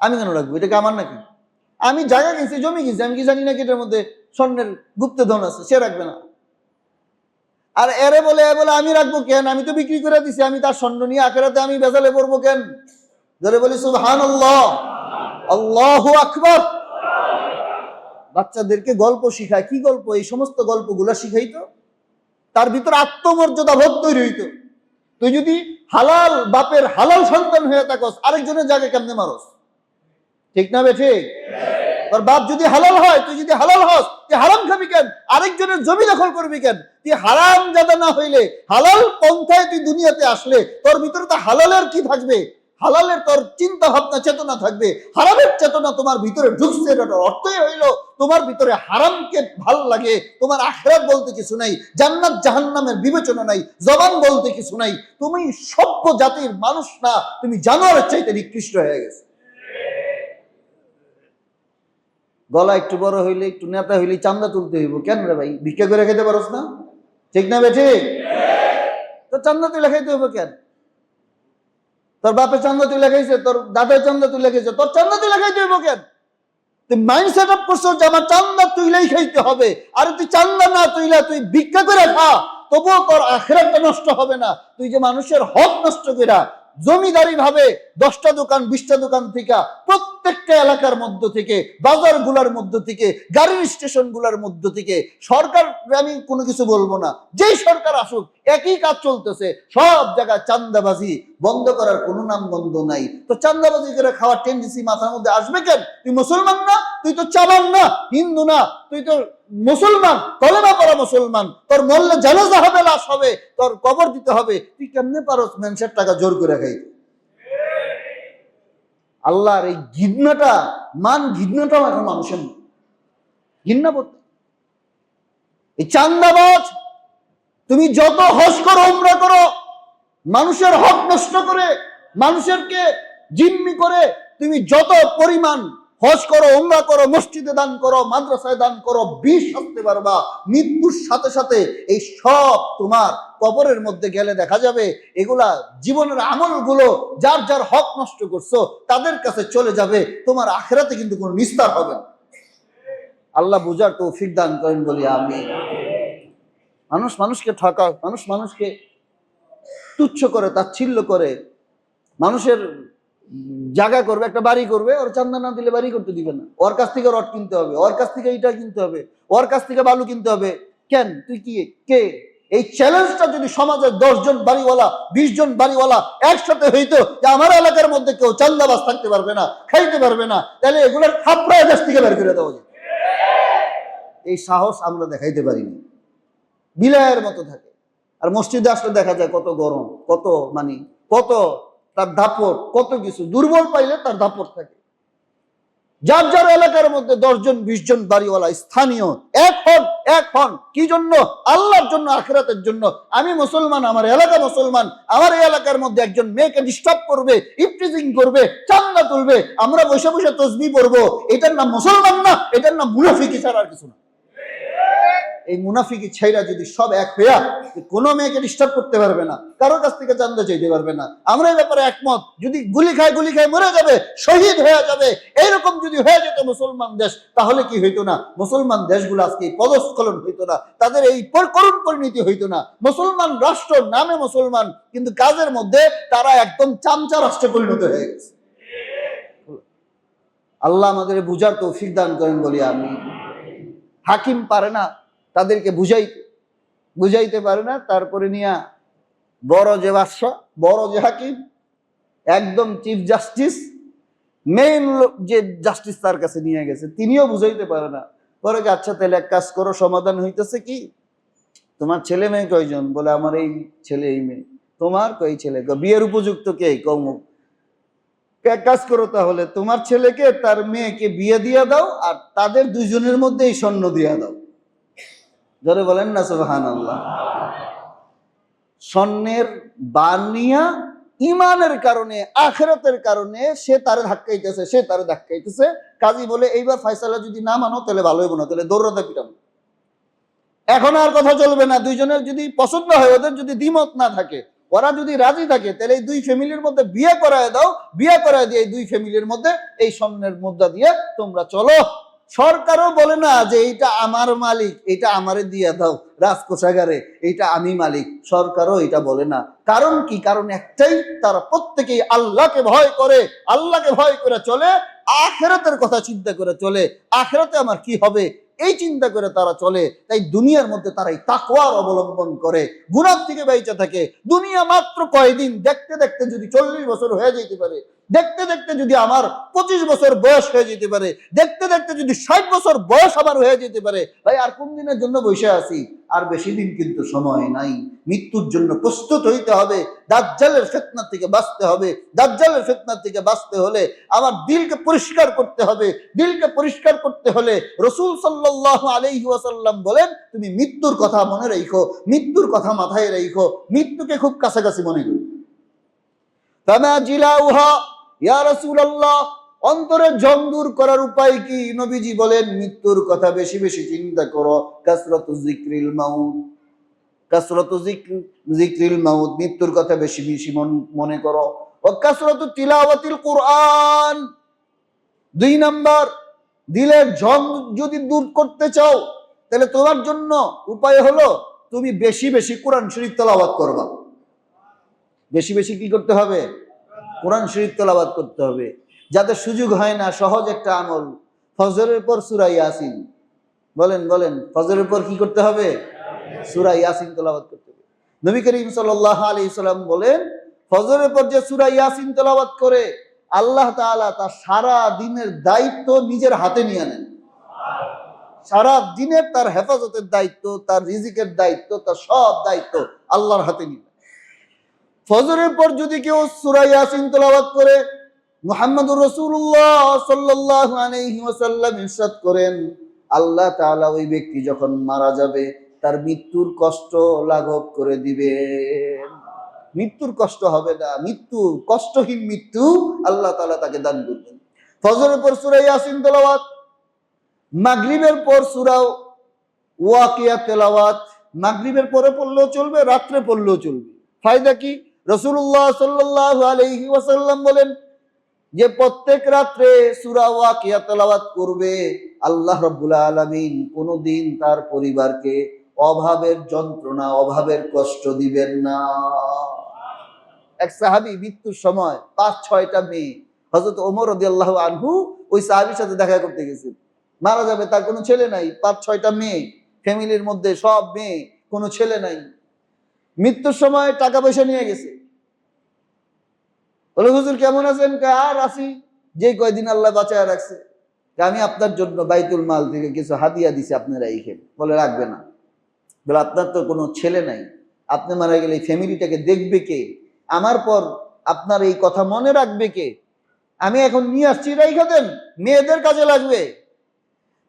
আমি কেন রাখবো, এটা কি আমার নাকি? আমি জায়গা কিনছি, জমি কিনছি, আমি কি জানি না কি এটার মধ্যে স্বর্ণের গুপ্তধন আছে? সে রাখবে না। আর এরে বলে আমি রাখবো কেন? আমি তো বিক্রি করে দিছি, আমি তার স্বর্ণ নিয়ে আখিরাতে আমি বেজালে পড়বো কেন? ধরে বলি সুবহানাল্লাহ, আল্লাহু আকবার। বাচ্চাদেরকে গল্প শিখায়, কি গল্প? এই সমস্ত গল্পগুলা শিখাইতো, তার ভিতর আত্মমর্যাদা বোধ তৈরি হইতো। তুই যদি হালাল বাপের হালাল সন্তান হয়ে থাকস, আরেকজনের জায়গায় কেমনে মারস? ঠিক না বে ঠিক? তোর বাপ যদি হালাল হয়, তুই যদি হালাল হস, তুই হারাম খাবি কেন? আরেকজনের জমি দখল করবি কেন? তুই হারাম জাদা না হইলে, হালাল পন্থায় তুই দুনিয়াতে আসলে তোর ভিতরে তো হালালের কি থাকবে? হালালের তোর চিন্তা ভাবনা চেতনা থাকবে, হারামের চেতনা তোমার ভিতরে ঢুকছে, এটার অর্থই হইল তোমার ভিতরে হারামকে ভাল লাগে, তোমার আখিরাত বলতে কিছু নাই, জান্নাত জাহান্নামের বিবেচনা নাই, জবান বলতে কিছু নাই, তুমি সভ্য জাতির মানুষ না, তুমি জানোয়ারের চাইতে নিকৃষ্ট হয়ে গেছে। গলা একটু বড় হইলে, একটু নেতা হইলে চান্দা তুলতে হইব, কেন রে ভাই? ভিক্ষা করে খেতে পারোস না? ঠিক না বেঠি? তো চান্দা তুলে খাইতে হইব কেন? তোর বাপে চান্দা তুলে খাইছে, তোর দাদার চান্দা তুলে খাইছে, তোর চান্দা তুলে খাইতে হইব কেন? তুই মাইন্ড সেট আপ করছো যে আমার চান্দা তুইলেই খাইতে হবে। আর তুই চান্দা না তুইলা তুই ভিক্ষা করে খা, তবুও তোর আখিরাতটা নষ্ট হবে না। তুই যে মানুষের হক নষ্ট কইরা জমিদারি ভাবে 10টা দোকান 20টা দোকান থেকে, প্রত্যেকটা এলাকার মধ্য থেকে, বাজার গুলার মধ্য থেকে, গাড়ির স্টেশন গুলার মধ্য থেকে, সরকার আমি কোনো কিছু বলবো না, যেই সরকার আসুক একই কাজ চলতেছে, সব জায়গায় চান্দাবাজি বন্ধ করার কোনো নাম বন্ধ নাই। তো চান্দাবাজি করে খাওয়ার টেন্ডেন্সি মাথার মধ্যে আসবে কেন? তুই মুসলমান না, তুই তো চাবান না, হিন্দু না, তুই তো মুসলমান, কলেমা পড়া মুসলমান, তোর মরলে জানাজা হবে, লাশ হবে, তোর কবর দিতে হবে, তুই কেমনে পারস মানুষের টাকা জোর করে খাই? আল্লাহর এই ঘৃণাটা, ঘৃণাটাও এখন মানুষের ঘৃণা করতে। এই চান্দাবাজ, তুমি যত হজ করো উমরা করো, মানুষের হক নষ্ট করে, মানুষেরকে জিম্মি করে তুমি যত পরিমাণ হজ করো, উমরা করো, মসজিদে দান করো, মাদ্রাসায় দান করো, বিষ আসতে পারবা। মৃত্যুর সাথে সাথে এই সব তোমার কবরের মধ্যে গেলে দেখা যাবে এগুলা জীবনের আমলগুলো যার যার হক নষ্ট করছো তাদের কাছে চলে যাবে, তোমার আখিরাতে কিন্তু কোনো নিস্তার হবে না। আল্লাহ বুঝার তৌফিক দান করেন বলি আমি। মানুষ মানুষকে ঠকায়, মানুষ মানুষকে তুচ্ছ করে, তাচ্ছিল্য করে, মানুষের জায়গা করবে, একটা বাড়ি করবে, ওর চান্দা না দিলে বাড়ি করতে দিবে না, ওর কাছ থেকে রড কিনতে হবে, ওর কাছ থেকে ইটা কিনতে হবে, ওর কাছ থেকে বালু কিনতে হবে। কেন? তুই কি কে? এই চ্যালেঞ্জটা যদি সমাজের 10 জন বাড়িওয়ালা 20 জন বাড়িওয়ালা একসাথে হইতো যে আমার এলাকার মধ্যে কেউ চান্দাবাজ থাকতে পারবে না, খাইতে পারবে না, তাহলে এগুলোর থাপড়ায় দেশ থেকে বের করে দেওয়া যায়। এই সাহস আমরা দেখাইতে পারিনি, বিলায়ের মতো থাকে। আর মসজিদে আসলে দেখা যায় কত গরম, কত কত তার দাপট, কত কিছু। দুর্বল পাইলে তার দাপট থাকে। যার যার এলাকার মধ্যে 10 জন 20 জন বাড়িওয়ালা স্থানীয় এখন কি জন্য? আল্লাহর জন্য, আখিরাতের জন্য। আমি মুসলমান, আমার এলাকা মুসলমান, আমার এই এলাকার মধ্যে একজন মেয়েকে ডিস্টার্ব করবে, ইফটিজিং করবে, চান্দা তুলবে, আমরা বসে বসে তসবিহ পড়বো, এটার নাম মুসলমান না, এটার নাম মুনাফিকি ছাড়া আর কিছু না। এই মুনাফিকি ছেইরা যদি সব এক হইয়া কোনো মেয়েকে ডিস্টার্ব করতে পারবে না, কারোর কাছ থেকে চান্দা চাইতে পারবে না, আমরা এই ব্যাপারে একমত। যদি গুলি খায় মরে যাবে, শহীদ হয়ে যাবে, এইরকম যদি হয়ে যেত মুসলমান দেশ, তাহলে কি হইতো না? মুসলমান দেশগুলো আজকে পদস্খলন হইতো না, তাদের এই করুণ পরিণতি হইতো না। মুসলমান রাষ্ট্র নামে মুসলমান, কিন্তু কাজের মধ্যে তারা একদম চামচা রাষ্ট্রে পরিণত হয়ে গেছে। আল্লাহ আমাদের বুঝার তৌফিক দান করেন বলি আমি। হাকিম পারে না তাদেরকে বুঝাইতে পারে না, তারপরে নিয়া বড় যে বাদশা, বড় যে হাকিম, একদম চিফ জাস্টিস, মেইন যে জাস্টিস তার কাছে নিয়ে গেছে, তিনিও বুঝাইতে পারে না। পরে আচ্ছা তাহলে এক কাজ করো, সমাধান হইতেছে কি? তোমার ছেলে মেয়ে কয়জন? বলে আমার এই ছেলে এই মেয়ে। তোমার কই ছেলে? বিয়ের উপযুক্ত কে? কম। এক কাজ করো তাহলে, তোমার ছেলেকে তার মেয়েকে বিয়ে দিয়ে দাও, আর তাদের দুজনের মধ্যে এই স্বর্ণ দিয়ে দাও। ধরে বলেন না সুবহানাল্লাহ। স্বর্ণের বানিয়া ইমানের কারণে, আখিরাতের কারণে সে তারে ধাক্কাইতেছে, কাজী বলে এইবার ফয়সালা যদি না মানো তাহলে ভালো হইব না, তাহলে দৌড়াতে পিটাবো। এখন আর কথা চলবে না। দুইজনের যদি পছন্দ হয়, ওদের যদি দ্বিমত না থাকে, ওরা যদি রাজি থাকে, তাহলে এই দুই ফ্যামিলির মধ্যে বিয়ে করায় দাও, বিয়ে করায় দিয়ে এই দুই ফ্যামিলির মধ্যে এই স্বর্ণের মুদ্রা দিয়ে তোমরা চলো। সরকারও বলে না যে এইটা আমার মালিক, এটা আমারে দিয়ে দাও রাজকোষাগারে, এইটা আমি মালিক। সরকারও এটা বলে না। কারণ কি? কারণ একটাই, তারা প্রত্যেকেই আল্লাহকে ভয় করে, আল্লাহকে ভয় করে চলে, আখিরাতের কথা চিন্তা করে চলে। আখিরাতে আমার কি হবে এই চিন্তা করে তারা চলে। তাই দুনিয়ার মধ্যে তারা এই তাকওয়ার অবলম্বন করে, গুনাহ থেকে বেঁচে থাকে। দুনিয়া মাত্র কয়দিন, দেখতে দেখতে যদি 40 বছর হয়ে যেতে পারে, দেখতে দেখতে যদি আমার 25 বছর বয়স হয়ে যেতে পারে, দেখতে দেখতে যদি 60 বছর বয়স আবার হয়ে যেতে পারে, ভাই আর কোন দিনের জন্য বসে আছি? আর বেশি দিন কিন্তু সময় নাই। মৃত্যুর জন্য প্রস্তুত হইতে হবে। দাজ্জালের ফিতনা থেকে বাঁচতে হবে। দাজ্জালের ফিতনা থেকে বাঁচতে হলে আমার দিলকে পরিষ্কার করতে হবে। দিলকে পরিষ্কার করতে হলে রাসূল সাল্লাল্লাহু আলাইহি ওয়াসাল্লাম বলেন, তুমি মৃত্যুর কথা মনে রাখো, মৃত্যুর কথা মাথায় রাখো, মৃত্যুকে খুব কাছাকাছি মনে করো। ফামা জিলাউহা ইয়া রাসূলুল্লাহ, অন্তরের জং দূর করার উপায় কি? নবীজি বলেন, মৃত্যুর কথা বেশি বেশি চিন্তা করো। কাসরাতু যিকরিল মাউত, কাসরাতু যিকরিল মাউত, মৃত্যুর কথা বেশি বেশি মনে করো। ও কাসরাতু তিলাওয়াতিল কুরআন, 2 নাম্বার, দিলের জং যদি দূর করতে চাও তাহলে তোমার জন্য উপায় হলো তুমি বেশি বেশি কোরআন শরীফ তেলাওয়াত করবা। বেশি বেশি কি করতে হবে? কোরআন শরীফ তেলাওয়াত করতে হবে। যাদের সুযোগ হয় না, সহজ একটা আমল, ফজরের পর সূরা ইয়াসিন, বলেন বলেন, ফজরের পর কি করতে হবে? সূরা ইয়াসিন তেলাওয়াত করতে হবে। নবী করিম সাল্লাল্লাহু আলাইহি সাল্লাম বলেন, ফজরের পর যে সূরা ইয়াসিন তেলাওয়াত করে আল্লাহ তাআলা তার সারা দিনের দায়িত্ব নিজের হাতে নিয়ে নেন। সারা দিনের তার হেফাজতের দায়িত্ব, তার রিজিকের দায়িত্ব, তার সব দায়িত্ব আল্লাহর হাতে নিয়ে। ফজরের পর যদি কেউ সূরা ইয়াসিন তেলাওয়াত করে, মুহাম্মদুর রাসূলুল্লাহ সাল্লাল্লাহু আলাইহি ওয়াসাল্লাম ইরশাদ করেন, আল্লাহ তাআলা ওই ব্যক্তি যখন মারা যাবে তার মৃত্যুর কষ্ট লাঘব করে দিবেন। মৃত্যুর কষ্ট হবে না, মৃত্যু কষ্টহীন মৃত্যু আল্লাহ তাআলা তাকে দান করবেন। ফজরের পর সূরা ইয়াসিন তেলাওয়াত, মাগরিবের পর সূরা ওয়াকিয়া তেলাওয়াত, মাগরিবের পরে পড়লেও চলবে, রাত্রে পড়লেও চলবে। ফায়দা কি? রাসূলুল্লাহ সাল্লাল্লাহু আলাইহি ওয়াসাল্লাম বলেন যে প্রত্যেক রাত্রে সূরা ওয়াকিয়া তেলাওয়াত করবে, আল্লাহ রাব্বুল আলামিন কোনদিন তার পরিবারকে অভাবের যন্ত্রণা, অভাবের কষ্ট দিবেন না। এক সাহাবী মৃত্যুর সময় 5-6টা মেয়ে, হযরত ওমর রাদিয়াল্লাহু আনহু ওই সাহাবীর সাথে দেখা করতে গেছেন। মারা যাবে, তার কোনো ছেলে নাই, 5-6টা মেয়ে, ফ্যামিলির মধ্যে সব মেয়ে, কোনো ছেলে নাই। মৃত্যুর সময় টাকা পয়সা নিয়ে গেছে। বলে, হুজুর কেমন আছেন? আর আছি, যে কয়দিন আল্লাহ বাঁচায় রাখছে। আমি আপনার জন্য বাইতুল মাল থেকে কিছু হাদিয়া দিছি, আপনারা এই খেন। বলে, রাখবে না। বলে, আপনার তো কোনো ছেলে নাই, আপনি মারা গেলে ফ্যামিলিটাকে দেখবে কে? আমার পর আপনার এই কথা মনে রাখবে কে? আমি এখন নিয়ে আসছি, রাইখা দেন, মেয়েদের কাজে লাগবে।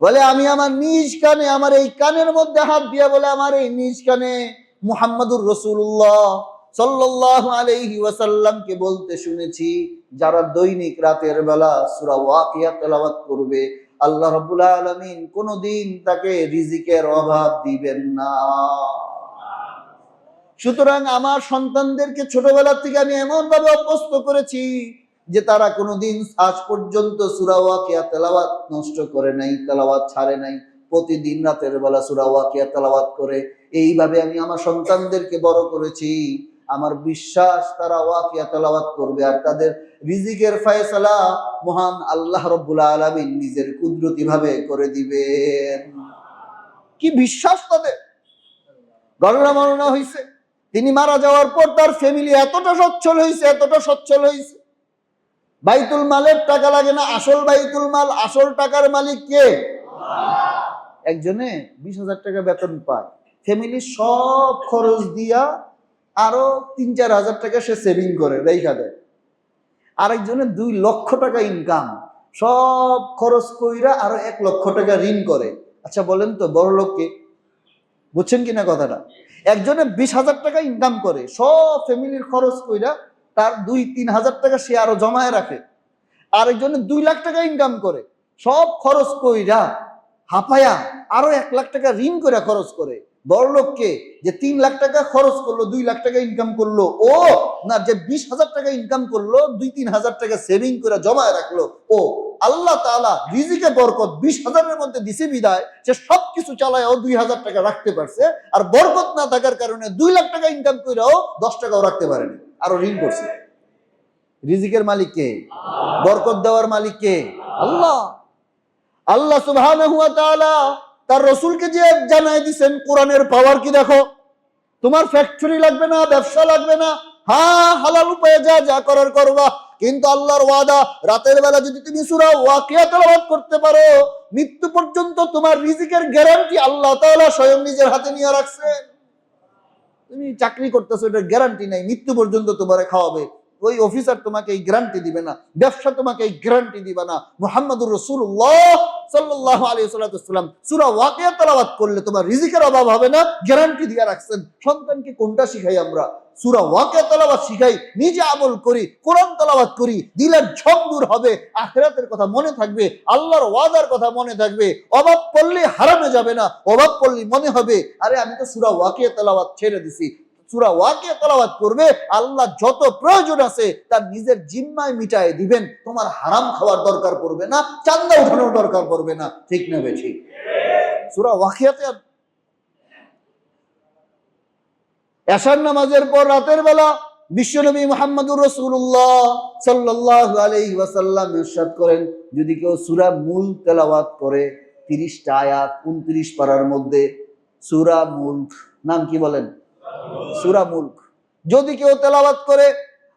বলে, আমি আমার নিজ কানে, আমার এই কানের মধ্যে হাত দিয়া, বলে আমার এই নিজ কানে মুহাম্মদুর রাসূলুল্লাহ সাল্লাল্লাহু আলাইহি ওয়াসাল্লামকে বলতে শুনেছি, যারা দৈনিক রাতের বেলা সূরা ওয়াকিয়া তেলাওয়াত করবে আল্লাহ রাব্বুল আলামিন কোনদিন তাকে রিজিকের অভাব দিবেন না। সুতরাং আমার সন্তানদেরকে ছোটবেলা থেকে আমি এমন ভাবে অভ্যস্ত করেছি যে তারা কোনোদিন আজ পর্যন্ত সূরা ওয়াকিয়া তেলাওয়াত নষ্ট করে নাই, তেলাওয়াত ছাড়ে নাই। প্রতিদিন রাতের বেলা সূরা ওয়াকিয়া তেলাওয়াত করে। এইভাবে আমি আমার সন্তানদেরকে বড় করেছি। আমার বিশ্বাস তারা ওয়াকিয়া তেলাওয়াত করবে আর তাদের রিজিকের ফয়সালা মহান আল্লাহ রাব্বুল আলামিন নিজের কুদরতি ভাবে করে দিবেন। কি বিশ্বাস তাদের! গণনা হয়েছে, তিনি মারা যাওয়ার পর তার ফ্যামিলি এতটা সচ্ছল হয়েছে, এতটা সচ্ছল হয়েছে, বাইতুল মালের টাকা লাগে না, আসল বাইতুল মাল, আসল টাকার মালিক কে? একজনে 20,000 টাকা বেতন পায়, ফ্যামিলির সব খরচ দিয়া আরো 3-4 হাজার টাকা সে সেভিং করে রেখা দেয়। আরেকজনে 2 লক্ষ টাকা ইনকাম, সব খরচ কইরা আরো 1 লক্ষ টাকা ঋণ করে। আচ্ছা বলেন তো বড় লোক কে? বুঝছেন কিনা কথাটা? একজনে 20,000 টাকা ইনকাম করে, সব ফ্যামিলির খরচ কইরা তার 2-3 হাজার টাকা সে আরো জমায় রাখে। আরেকজনে 2 লাখ টাকা ইনকাম করে, সব খরচ কইরা হাফায়া আরো 1 লাখ টাকা ঋণ করে খরচ করে। বড় লোককে যে 3 লাখ টাকা খরচ করলো, 2 লাখ টাকা ইনকাম করলো, ও না যে 20,000 টাকা ইনকাম করলো, 2-3 হাজার টাকা সেভিং করে জমায় রাখলো, ও আল্লাহ তাআলা রিজিকে বরকত 20,000-এর মধ্যে দিছে বিদায় সে সবকিছু চালায়ও 2,000 টাকা রাখতে পারছে। আর বরকত না থাকার কারণে 2 লাখ টাকা ইনকাম কইরাও 10 টাকাও রাখতে পারেনি, আরো ঋণ করছে। রিজিকের মালিক কে? বরকত দেওয়ার মালিক কে? আল্লাহ। আল্লাহ সুবহানাহু ওয়া তাআলা তার রাসূলকে যে জানাই দিবেন কোরআনের পাওয়ার কি দেখো। তোমার ফ্যাক্টরি লাগবে না, ব্যবসা লাগবে না, হ্যাঁ হালাল উপায়ে যা যা করার করবা, কিন্তু আল্লাহর ওয়াদা, রাতের বেলা যদি তুমি সূরা ওয়াকিয়া তেলাওয়াত করতে পারো, মৃত্যু পর্যন্ত তোমার রিজিকের গ্যারান্টি আল্লাহ তাআলা স্বয়ং নিজের হাতে নিয়ে রাখছেন। তুমি চাকরি করতেছো, এটার গ্যারান্টি নাই মৃত্যু পর্যন্ত তোমারে খাওয়াবে, ওই অফিসার তোমাকে এই গ্যারান্টি দিবে না, ব্যবসা তোমাকে এই গ্যারান্টি দিবে না। মুহাম্মদুর রাসূলুল্লাহ সাল্লাল্লাহু আলাইহি ওয়াসাল্লাম সূরা ওয়াকিয়া তেলাওয়াত করলে তোমার রিজিকের অভাব হবে না, গ্যারান্টি দিয়ে রাখছেন। সন্তানকে কোনটা শিখাই আমরা? সূরা ওয়াকিয়া তেলাওয়াত শিখাই, নিজে আমল করি, কোরআন তেলাওয়াত করি, দিলের ঝক দূর হবে, আখিরাতের কথা মনে থাকবে, আল্লাহর ওয়াদার কথা মনে থাকবে। অভাব পড়লে হারামে যাবে না, অভাব পড়লে মনে হবে আরে আমি তো সূরা ওয়াকিয়া তেলাওয়াত ছেড়ে দিছি। সূরা ওয়াকিয়া তেলাওয়াত করবে, আল্লাহ যত প্রয়োজন আছে তার নিজের জিম্মায় মিটায় দিবেন। তোমার হারাম খাওয়ার দরকার পড়বে না, চান্দা উঠানোর দরকার পড়বে না। ঠিক না বেঠিক? সূরা ওয়াকিয়াতে এশার নামাজের পর রাতের বেলা বিশ্বনবী মুহাম্মদুর রাসূলুল্লাহ সাল্লাল্লাহু আলাইহি ওয়াসাল্লাম ইরশাদ করেন, যদি কেউ সূরা মুলক তেলাওয়াত করে, 30টা আয়াত 29 পারার মধ্যে সূরা মুলক, নাম কি বলেন? সূরা মুলক যদি কেউ তেলাওয়াত করে,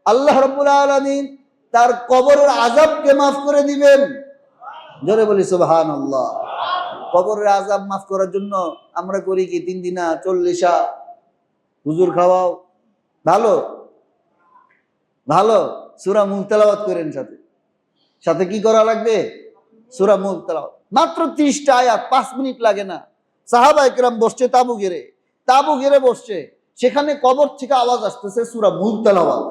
আল্লাহ রাব্বুল আলামিন তার কবরের আযাবকে মাফ করে দিবেন। জোরে বলি সুবহানাল্লাহ। কবরের আযাব মাফ করার জন্য আমরা করি কি 3 দিনা 40 হুজুর খাওয়াও, ভালো ভালো সূরা মুলক তেলাওয়াত করেন, সাথে সাথে কি করা লাগবে? সূরা মুলক তেলাওয়াত, মাত্র 30টা আয়াত, 5 মিনিট লাগে না। সাহাবায়ে কেরাম বসছে তাবু ঘিরে বসছে, সেখানে কবর থেকে আওয়াজ আসতেছে সূরা মুলক তেলাওয়াত।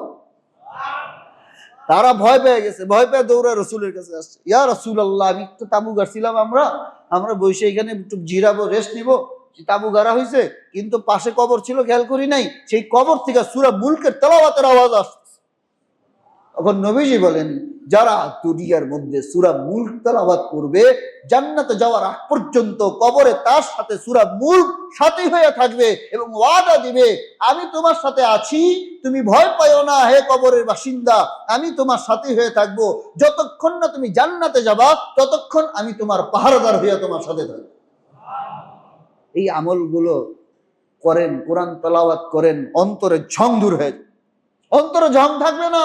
তারা ভয় পেয়ে গেছে, ভয় পেয়ে দৌড়ে রাসূলের কাছে আসছে, ইয়া রাসূলুল্লাহ, আমি তো তাবু গাড়ছিলাম, আমরা বসে এখানে একটু জিরাবো, রেস্ট নিব, তাবু গাড়া হয়েছে, কিন্তু পাশে কবর ছিল, খেয়াল করি নাই, সেই কবর থেকে সূরা মুলকের তেলাওয়াতের আওয়াজ আসছে। তখন নবীজি বলেন, যারা দুনিয়ার মধ্যে সূরা মুলক তেলাওয়াত করবে, জান্নাতে যাওয়ার আগ পর্যন্ত কবরে তার সাথে সূরা মুলক সাথী হয়ে থাকবে এবং ওয়াদা দিবে, আমি তোমার সাথে আছি, তুমি ভয় পাইও না হে কবরের বাসিন্দা, আমি তোমার সাথী হয়ে থাকবো, যতক্ষণ না তুমি জান্নাতে যাবা ততক্ষণ আমি তোমার পাহারাদার হয়ে তোমার সাথে থাকবো। এই আমলগুলো করেন, কোরআন তেলাওয়াত করেন, অন্তরে ঝং দূর হয়ে যাবে, অন্তরে ঝং থাকবে না।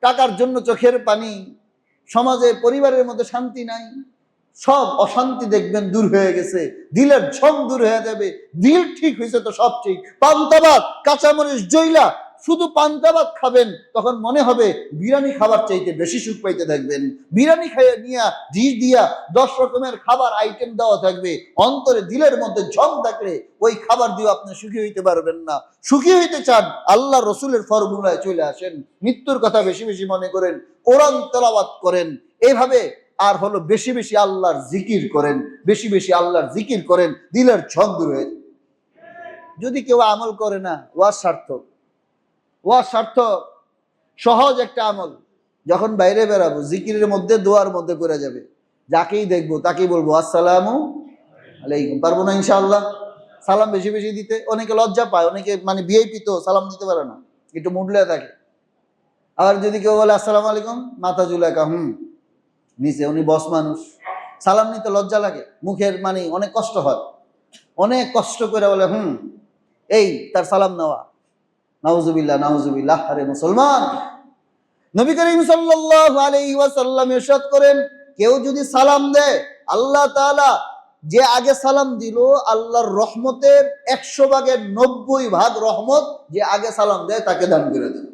টাকার জন্য চোখের পানি, সমাজে পরিবারের মধ্যে শান্তি নাই, সব অশান্তি দেখবেন দূর হয়ে গেছে, দিলের ঝং দূর হয়ে যাবে। দিল ঠিক হয়েছে তো সব ঠিক। পান্তাভাত কাঁচামরিচ জইলা শুধু পান্তাভাত খাবেন, তখন মনে হবে বিরিয়ানি খাবার চাইতে বেশি সুখ পাইতে থাকবেন। বিরিয়ানি খাইয়া নিয়া ডিশ দিয়া 10 রকমের খাবার আইটেম দেওয়া থাকবে, অন্তরে দিলের মধ্যে ঝং থাকলে ওই খাবার দিয়ে আপনি সুখী হইতে পারবেন না। সুখী হইতে চান, আল্লাহ রসুলের ফর্মুলায় চলে আসেন, মৃত্যুর কথা বেশি বেশি মনে করেন, কোরআন তেলাওয়াত করেন, এইভাবে আর হলো বেশি বেশি আল্লাহর জিকির করেন, বেশি বেশি আল্লাহর জিকির করেন, দিলের ঝং দূর হয়ে যায়। যদি কেউ আমল করে না, ওয়াজ সার্থক, ওয়াজ সার্থক, সহজ একটা আমল। যখন বাইরে বেরাবো জিকিরের মধ্যে দোয়ার মধ্যে করে যাবে, যাকেই দেখবো তাকেই বলবো আসসালামু আলাইকুম। পারবো না ইনশাআল্লাহ? সালাম বেশি বেশি দিতে। অনেকে লজ্জা পায়, অনেকে মানে ভিআইপি তো সালাম দিতে পারে না, একটু মুডলে থাকে। আর যদি কেউ বলে আসসালামু আলাইকুম, মাথা ঝুলাকা নিচে, উনি বস মানুষ, সালাম নিতে লজ্জা লাগে, মুখের মানে অনেক কষ্ট হয়, অনেক কষ্ট করে বলে এই তার সালাম নেওয়া। নাউজুবিল্লাহ নাউজুবিল্লাহ। আরে মুসলমান, নবী করিম সাল্লাল্লাহু আলাইহি ওয়াসাল্লাম ইরশাদ করেন, কেউ যদি সালাম দেয়, আল্লাহ তাআলা যে আগে সালাম দিল, আল্লাহর রহমতের 100 ভাগের 90 ভাগ রহমত যে আগে সালাম দেয় তাকে দান করে দেন।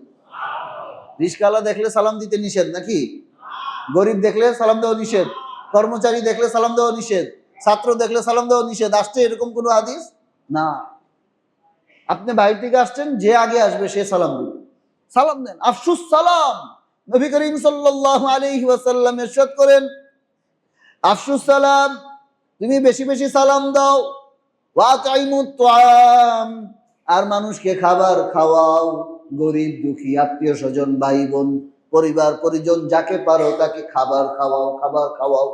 রিস্কাওয়ালা দেখলে সালাম দিতে নিষেধ নাকি? গরিব দেখলে সালাম দেওয়া নিষেধ, কর্মচারী দেখলে সালাম দেওয়া নিষেধ, ছাত্র দেখলে সালাম দেওয়া নিষেধ, আসছে এরকম কোনো হাদিস না। আপনি বাইরে থেকে আসছেন, যে আগে আসবে সে সালাম দিবে, সালাম দেন, আফসুস সালাম। নবী করিম সাল্লাল্লাহু আলাইহি ওয়াসাল্লাম ইরশাদ করেন, আফসুস সালাম, তুমি বেশি বেশি সালাম দাও, ওয়া তাইমুত তুআম, আর মানুষকে খাবার খাওয়াও, গরিব দুঃখী আত্মীয় স্বজন ভাই বোন পরিবার পরিজন যাকে পারো তাকে খাবার খাওয়াও, খাবার খাওয়াও।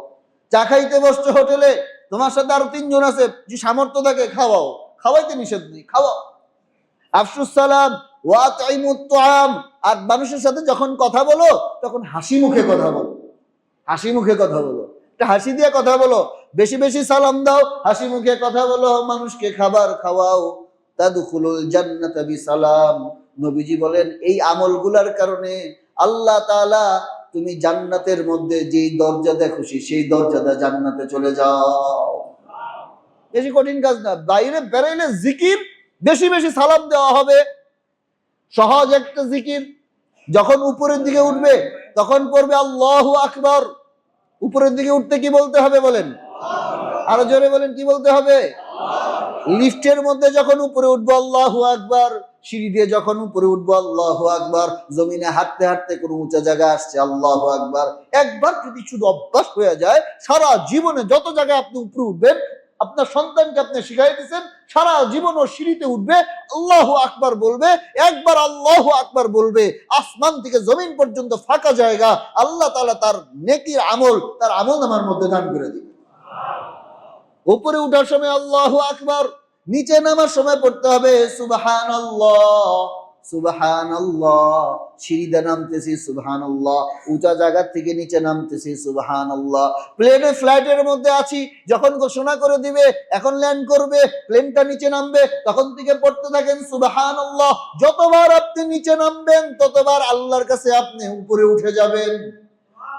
চা খাইতে বসছো হোটেলে, তোমার সাথে আরো 3 জন আছে, যে সামর্থ্য তাকে খাওয়াও, খাওয়াইতে নিষেধ নেই, খাওয়াও। আফসুস সালাম ওয়া তাইমুত তুআম, আর মানুষের সাথে যখন কথা বলো তখন হাসি মুখে কথা বলো, হাসি মুখে কথা বলো, একটা হাসি দিয়ে কথা বলো, বেশি বেশি সালাম দাও, হাসি মুখে কথা বলো, মানুষকে খাবার খাওয়াও। তাদখুলুল জান্নাতা বিসালাম। নবীজি বলেন, এই আমলগুলার কারণে আল্লাহ তাআলা তুমি জান্নাতের মধ্যে যেই দরজাতে খুশি সেই দরজাতে জান্নাতে চলে যাও। বেশি কঠিন কাজ না, বাইরে বেরাইলে জিকির, বেশি বেশি সালাম দেওয়া হবে। সহজ একটা জিকির। যখন উপরের দিকে উঠবে তখন পড়বে আল্লাহু আকবার। উপরের দিকে উঠতে কি বলতে হবে বলেন? আরো জোরে বলেন, কি বলতে হবে? লিফটের মধ্যে যখন উপরে উঠবো আল্লাহু আকবার, সিঁড়ি দিয়ে যখন উপরে উঠবো আল্লাহু আকবার, জমিনে হাঁটতে হাঁটতে কোনো উঁচা জায়গা আসছে আল্লাহু আকবার। একবার যদি শুধু অভ্যাস হয়ে যায়, সারা জীবনে যত জায়গায় আপনি উপরে উঠবেন, আপনার সন্তানকে আপনি শিখাই দিচ্ছেন, সারা জীবন ও সিঁড়িতে উঠবে আল্লাহু আকবার বলবে। একবার আল্লাহু আকবার বলবে, আসমান থেকে জমিন পর্যন্ত ফাঁকা জায়গা আল্লাহ তাআলা তার নেকির আমল, তার আমল নামার মধ্যে দান করে দিবে। উপরে উঠার সময় আল্লাহু আকবার, নিচে নামার সময় পড়তে হবে সুবহানাল্লাহ সুবহানাল্লাহ। সিঁড়িতে নামতেছি সুবহানাল্লাহ, উঁচা জায়গা থেকে নিচে নামতেছি সুবহানাল্লাহ। প্লেনে ফ্লাইটের মধ্যে আছি, যখন ঘোষণা করে দিবে এখন ল্যান্ড করবে, প্লেনটা নিচে নামবে, তখন থেকে পড়তে থাকেন সুবহানাল্লাহ। যতবার আপনি নিচে নামবেন ততবার আল্লাহর কাছে আপনি উপরে উঠে যাবেন।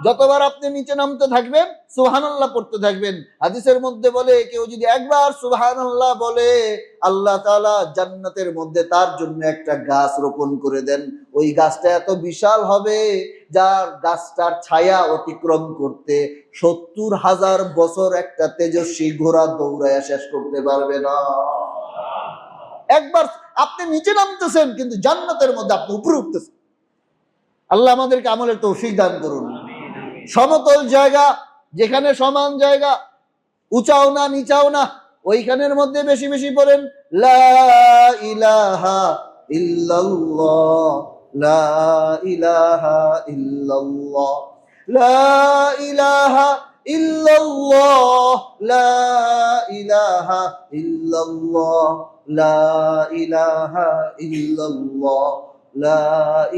যতবার আপনি নিচে নামতে থাকবেন সুবহানাল্লাহ পড়তে থাকবেন। হাদিসের মধ্যে বলে, কেউ যদি একবার সুবহানাল্লাহ বলে, আল্লাহ তাআলা জান্নাতের মধ্যে তার জন্য একটা গাছ রোপণ করে দেন। ওই গাছটা এত বিশাল হবে, যার গাছটার ছায়া অতিক্রম করতে ৭০,০০০ বছর একটা তেজস্বী ঘোড়া দৌড়ায় শেষ করতে পারবে না। একবার আপনি নিচে নামতেছেন কিন্তু জান্নাতের মধ্যে আপনি উপরে উঠতেছেন। আল্লাহ আমাদেরকে আমলের তৌফিক দান করুন। সমতল জায়গা, যেখানে সমান জায়গা, উঁচাও না নিচাও না, ওইখানের মধ্যে বেশি বেশি পড়েন লা ইলাহা ইল্লাল্লাহ লা ইলাহা ইল্লাল্লাহ লা ইলাহা ইল্লাল্লাহ লা ইলাহা ইল্লাল্লাহ লা ইলাহা ইল্লাল্লাহ লা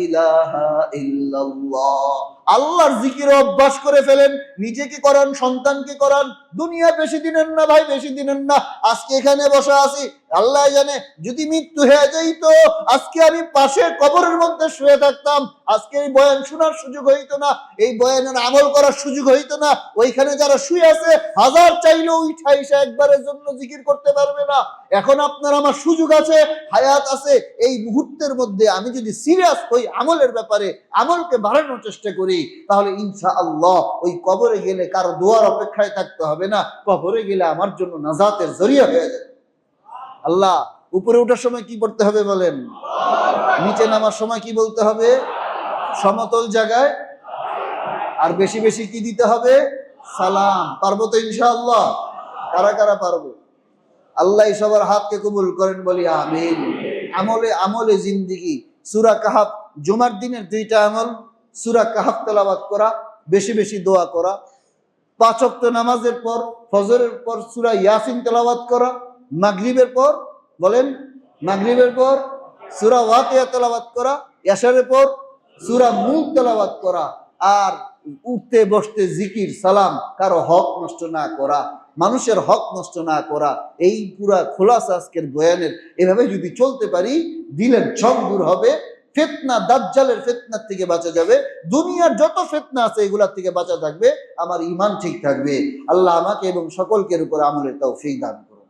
ইলাহা ইল্লাল্লাহ। আল্লাহর জিকির অভ্যাস করে ফেলেন, নিজেকে করান, সন্তানকে করান। দুনিয়া বেশি দিনের না ভাই, বেশি দিনের না। আজকে এখানে বসে আছি, আল্লাহ জানে যদি মৃত্যু হয়ে যাইত, আজকে আমি পাশে কবরের মধ্যে শুয়ে থাকতাম, আজকে এই বয়ান শোনার সুযোগ হইতো না, এই বয়ানের আমল করার সুযোগ হইতো না। ওইখানে যারা শুয়ে আছে, হাজার চাইলেও উঠা এসে একবারের জন্য জিকির করতে পারবে না। এখন আপনার আমার সুযোগ আছে, হায়াত আছে, এই মুহূর্তের মধ্যে আমি যদি সিরিয়াস হই আমলের ব্যাপারে, আমলকে বাড়ানোর চেষ্টা করি, তাহলে ইনশাআল্লাহ ওই কবরে গেলে কারো দোয়ার অপেক্ষায় থাকতে হবে না। কবরে গেলে আমার জন্য নাজাতের জরিয়া হয়ে যাবে। আল্লাহ, উপরে ওঠার সময় কি পড়তে হবে বলেন? নিচে নামার সময় কি বলতে হবে? সমতল জায়গায় আর বেশি বেশি কি দিতে হবে? সালাম। পারবো তো ইনশাআল্লাহ? কারা কারা পারবো? আল্লাহ সবার হাতকে কবুল করেন, বলি আমিন। আমলে আমলে জিন্দিগি। সূরা কাহাফ, জুমার দিনের 2টা আমল, সূরা কাহাফ তেলাওয়াত করা, বেশি বেশি দোয়া করা, 5 ওয়াক্ত নামাজের পর, ফজরের পর সূরা ইয়াসিন তেলাওয়াত করা, মাগরিবের পর বলেন, মাগরিবের পর সূরা ওয়াকিয়া তেলাওয়াত করা, এশারের পর সূরা মুলক তেলাওয়াত করা, আর উঠতে বসতে জিকির, সালাম, কারো হক নষ্ট না করা, মানুষের হক নষ্ট না করা। এই পুরা খোলাসা আজকের বয়ানের। এভাবে যদি চলতে পারি, দিলের ঝং দূর হবে, ফিতনা দাজ্জালের ফিতনার থেকে বাঁচা যাবে, দুনিয়ার যত ফিতনা আছে এগুলার থেকে বাঁচা থাকবে, আমার ঈমান ঠিক থাকবে। আল্লাহ আমাকে এবং সকলকে উপর আমলের তৌফিক দান করুন।